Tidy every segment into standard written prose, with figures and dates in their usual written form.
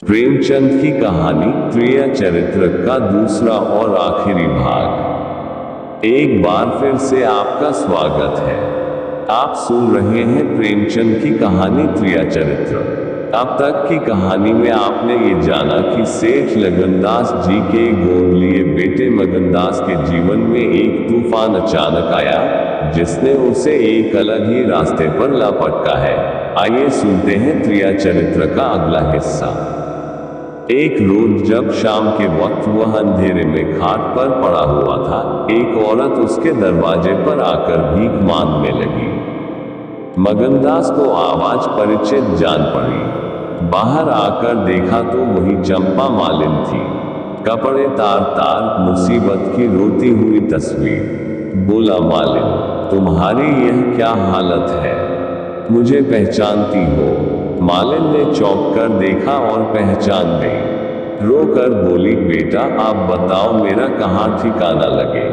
प्रेमचंद की कहानी त्रिया चरित्र का दूसरा और आखिरी भाग। एक बार फिर से आपका स्वागत है। आप सुन रहे हैं प्रेमचंद की कहानी त्रिया चरित्र। अब तक की कहानी में आपने ये जाना कि सेठ लगनदास जी के गोद लिए बेटे मगनदास के जीवन में एक तूफान अचानक आया, जिसने उसे एक अलग ही रास्ते पर ला पटका है। आइए सुनते हैं त्रिया चरित्र का अगला हिस्सा। एक रोज जब शाम के वक्त वह अंधेरे में खाट पर पड़ा हुआ था, एक औरत उसके दरवाजे पर आकर भीख मांगने लगी। मगनदास को आवाज परिचित जान पड़ी। बाहर आकर देखा तो वही चंपा मालिन थी, कपड़े तार तार, मुसीबत की रोती हुई तस्वीर। बोला, मालिन, तुम्हारी यह क्या हालत है? मुझे पहचानती हो? मालिन ने चौंक कर देखा और पहचान गई। रो कर बोली, बेटा आप बताओ मेरा कहाँ ठिकाना लगे?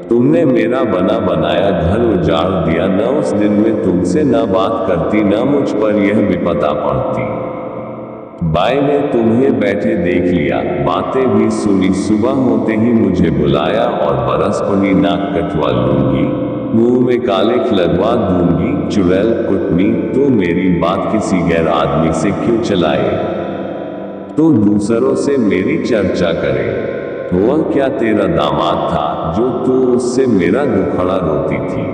तुमने मेरा बना बनाया घर उजाड़ दिया, न उस दिन में तुमसे न बात करती, न मुझ पर यह विपदा पड़ती। बाई ने तुम्हें बैठे देख लिया, बातें भी सुनी, सुबह होते ही मुझे बुलाया और बरस पड़ी नाक कटवा लूंगी, मुंह में कालिख लगवा दूंगी। चुड़ैल कुटनी, तो मेरी बात किसी गैर आदमी से क्यों चलाए? तो दूसरों से मेरी चर्चा करे। वह क्या तेरा दामाद था जो तू उससे मेरा दुखड़ा रोती थी?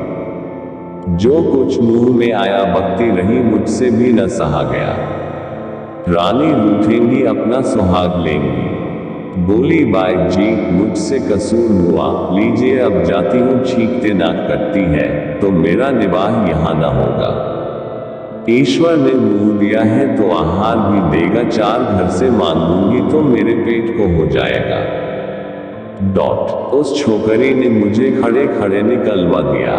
जो कुछ मुंह में आया बकती रही, मुझसे भी न सहा गया। रानी रूठेंगी, अपना सुहाग लेंगी। बोली, बाई जी मुझसे कसूर हुआ, लीजिए अब जाती हूँ। छींकते नाक कटती है तो मेरा निवाह यहाँ न होगा। ईश्वर ने मुंह दिया है तो आहार भी देगा, चार घर से मांगूंगी तो मेरे पेट को हो जाएगा। उस छोकरी ने मुझे खड़े खड़े निकलवा दिया।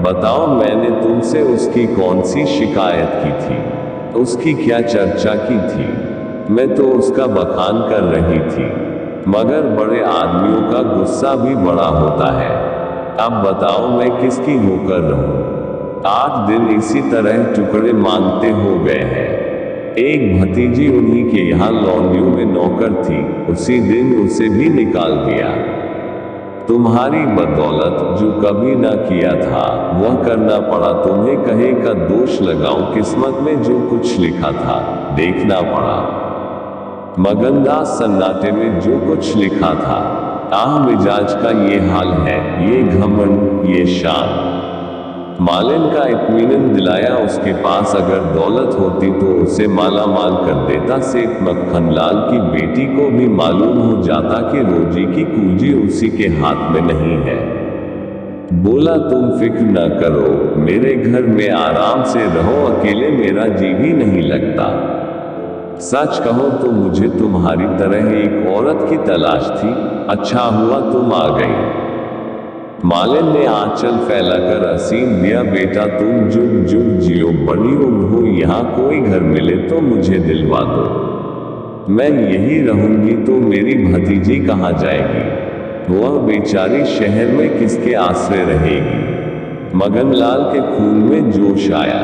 बताओ मैंने तुमसे उसकी कौन सी शिकायत की थी? उसकी क्या चर्चा की थी? मैं तो उसका बखान कर रही थी, मगर बड़े आदमियों का गुस्सा भी बड़ा होता है। अब बताओ मैं किसकी होकर रहूं? 8 दिन इसी तरह टुकड़े मांगते हो गए हैं। एक भतीजी उन्हीं के यहाँ लौंडियों में नौकर थी, उसी दिन उसे भी निकाल दिया। तुम्हारी बदौलत जो कभी ना किया था वह करना पड़ा तुम्हें, कहे का दोष लगाऊं, किस्मत में जो कुछ लिखा था देखना पड़ा। मगनदास सन्नाटे में जो कुछ लिखा था, आह मिजाज का ये हाल है, ये घमंड, ये शान। मालिन का इत्मीनान दिलाया, उसके पास अगर दौलत होती तो उसे माला माल कर देता। सेठ मक्खनलाल की बेटी को भी मालूम हो जाता कि रोजी की कुंजी उसी के हाथ में नहीं है। बोला, तुम फिक्र न करो, मेरे घर में आराम से रहो, अकेले मेरा जी भी नहीं लगता। सच कहो तो मुझे तुम्हारी तरह एक औरत की तलाश थी, अच्छा हुआ तुम आ गई। मालिन ने आंचल फैलाकर असीम दिया, बेटा तुम जुग जुग जियो, बड़ी उम्र हो, यहाँ कोई घर मिले तो मुझे दिलवा दो। मैं यही रहूंगी तो मेरी भतीजी कहाँ जाएगी? वह बेचारी शहर में किसके आश्रय रहेगी? मगनलाल के खून में जोश आया,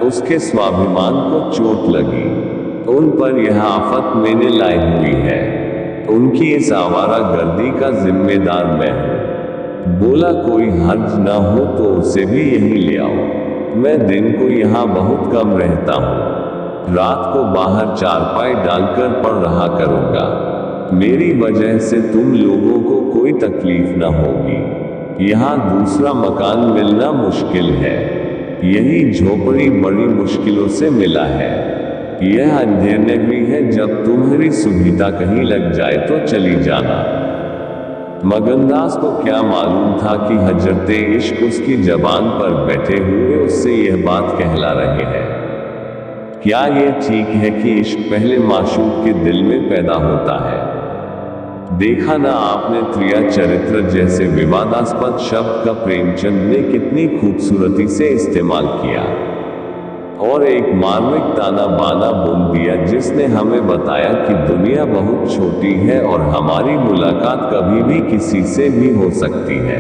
उसके स्वाभिमान को चोट लगी। उन पर यह आफत मैंने लाई हुई है, उनकी इस आवारा गर्दी का जिम्मेदार मैं हूँ। बोला, कोई हर्ज ना हो तो उसे भी यहीं ले आओ। मैं दिन को यहाँ बहुत कम रहता हूँ, रात को बाहर चारपाई डालकर पढ़ रहा करूँगा। मेरी वजह से तुम लोगों को कोई तकलीफ न होगी। यहाँ दूसरा मकान मिलना मुश्किल है, यही झोपड़ी बड़ी मुश्किलों से मिला है। यह अंधेर नगरी है, जब तुम्हारी सुविधा कहीं लग जाए तो चली जाना। मगनदास को क्या मालूम था कि हजरते इश्क उसकी जबान पर बैठे हुए उससे यह बात कहला रहे हैं। क्या यह ठीक है कि इश्क पहले माशूक के दिल में पैदा होता है? देखा ना आपने त्रिया चरित्र जैसे विवादास्पद शब्द का प्रेमचंद ने कितनी खूबसूरती से इस्तेमाल किया, और एक मार्मिक ताना बाना बुन दिया, जिसने हमें बताया कि दुनिया बहुत छोटी है और हमारी मुलाकात कभी भी किसी से भी हो सकती है।